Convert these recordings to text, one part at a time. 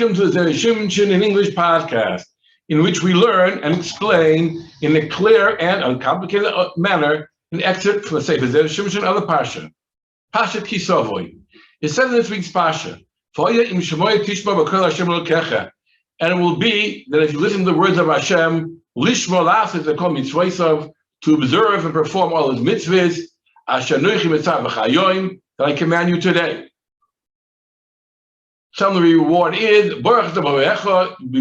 Welcome to the Zera Shimshon in English podcast, in which we learn and explain in a clear and uncomplicated manner an excerpt from the Sefer Zera Shimshon of the Pasha. Pasha Kisavoy. It says in this week's Pasha, and it will be that if you listen to the words of Hashem, to observe and perform all his mitzvahs, that I command you today. Some of the reward is be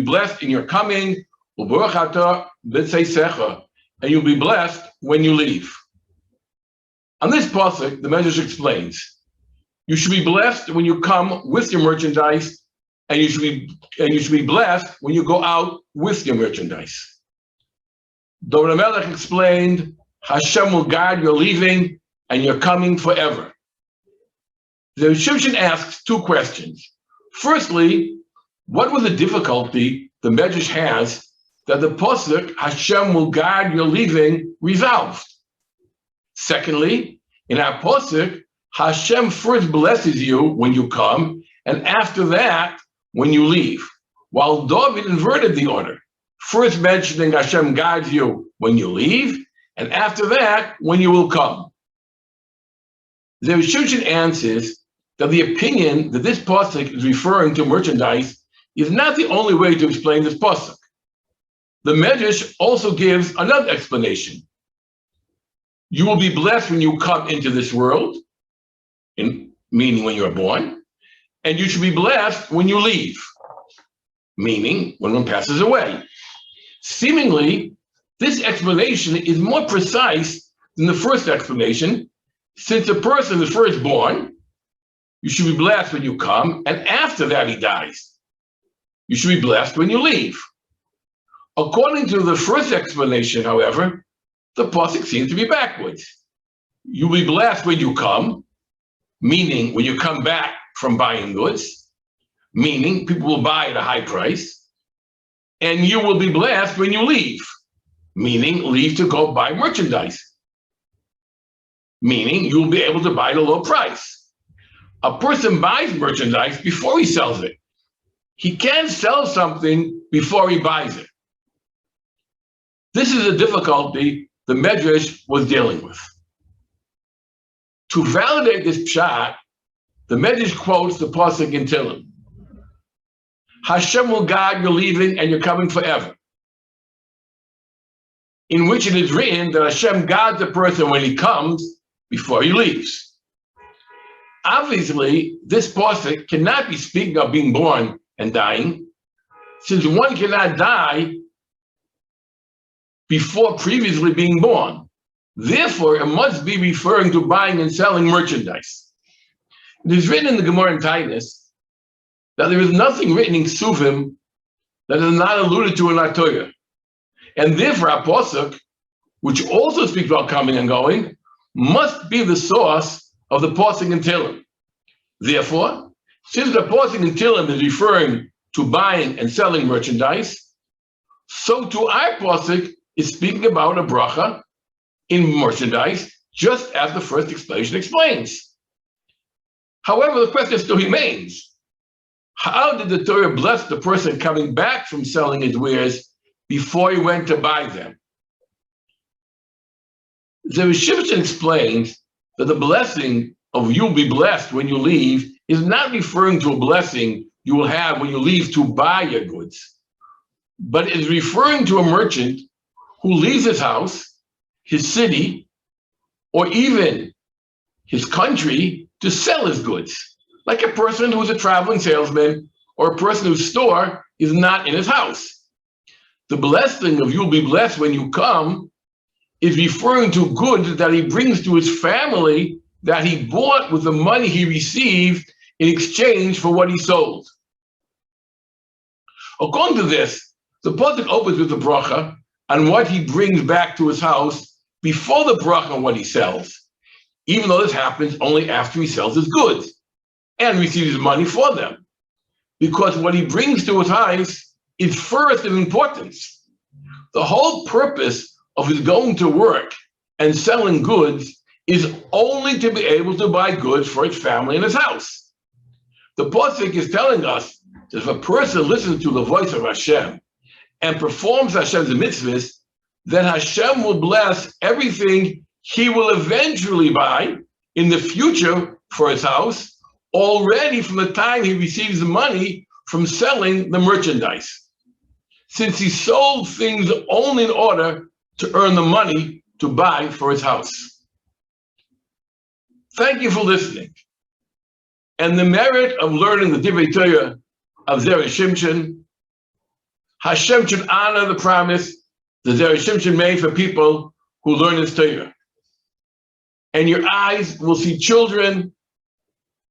blessed in your coming, and you'll be blessed when you leave. On this pasuk, the Medrash explains, you should be blessed when you come with your merchandise, and you should be blessed when you go out with your merchandise. David Melech explained, Hashem will guard your leaving and your coming forever. The Shimshon asks two questions. Firstly, what was the difficulty the Medrash has that the pasuk Hashem will guard your leaving resolved? Secondly, in our pasuk, Hashem first blesses you when you come, and after that, when you leave. While David inverted the order, first mentioning Hashem guides you when you leave, and after that, when you will come. The Shimshon answers that the opinion that this pasuk is referring to merchandise is not the only way to explain this pasuk. The Medrash also gives another explanation. You will be blessed when you come into this world, meaning when you are born, and you should be blessed when you leave, meaning when one passes away. Seemingly, this explanation is more precise than the first explanation, since a person is first born, you should be blessed when you come, and after that he dies. You should be blessed when you leave. According to the first explanation, however, the pasuk seems to be backwards. You'll be blessed when you come, meaning when you come back from buying goods, meaning people will buy at a high price, and you will be blessed when you leave, meaning leave to go buy merchandise, meaning you'll be able to buy at a low price. A person buys merchandise before he sells it. He can't sell something before he buys it. This is a difficulty the Medrash was dealing with. To validate this pshat, the Medrash quotes the pasuk in Tehillim. Hashem will guard your leaving and your coming forever, in which it is written that Hashem guards the person when he comes before he leaves. Obviously, this pasuk cannot be speaking of being born and dying, since one cannot die before previously being born. Therefore, it must be referring to buying and selling merchandise. It is written in the Gemara in Titus that there is nothing written in Suvim that is not alluded to in our Torah. And therefore, our pasuk, which also speaks about coming and going, must be the source of the pasuk in Tehillim. Therefore, since the pasuk in Tehillim is referring to buying and selling merchandise, so too our pasuk is speaking about a bracha in merchandise, just as the first explanation explains. However, the question still remains, how did the Torah bless the person coming back from selling his wares before he went to buy them? Zera Shimshon explains that the blessing of you'll be blessed when you leave is not referring to a blessing you will have when you leave to buy your goods, but is referring to a merchant who leaves his house, his city, or even his country to sell his goods, like a person who is a traveling salesman or a person whose store is not in his house. The blessing of you'll be blessed when you come is referring to goods that he brings to his family that he bought with the money he received in exchange for what he sold. According to this, the pasuk opens with the bracha on what he brings back to his house before the bracha on what he sells, even though this happens only after he sells his goods and receives money for them, because what he brings to his house is first in importance. The whole purpose of his going to work and selling goods is only to be able to buy goods for his family and his house. The pasuk is telling us If a person listens to the voice of Hashem and performs Hashem's mitzvahs, then Hashem will bless everything he will eventually buy in the future for his house, already from the time he receives the money from selling the merchandise, since he sold things only in order to earn the money to buy for his house. Thank you for listening. And the merit of learning the Divrei Torah of Zera Shimshon, Hashem should honor the promise that Zera Shimshon made for people who learn his Torah. And your eyes will see children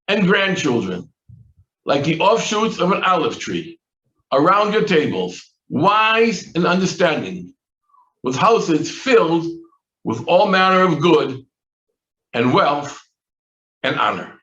and grandchildren, like the offshoots of an olive tree, around your tables, wise and understanding, with houses filled with all manner of good and wealth and honor.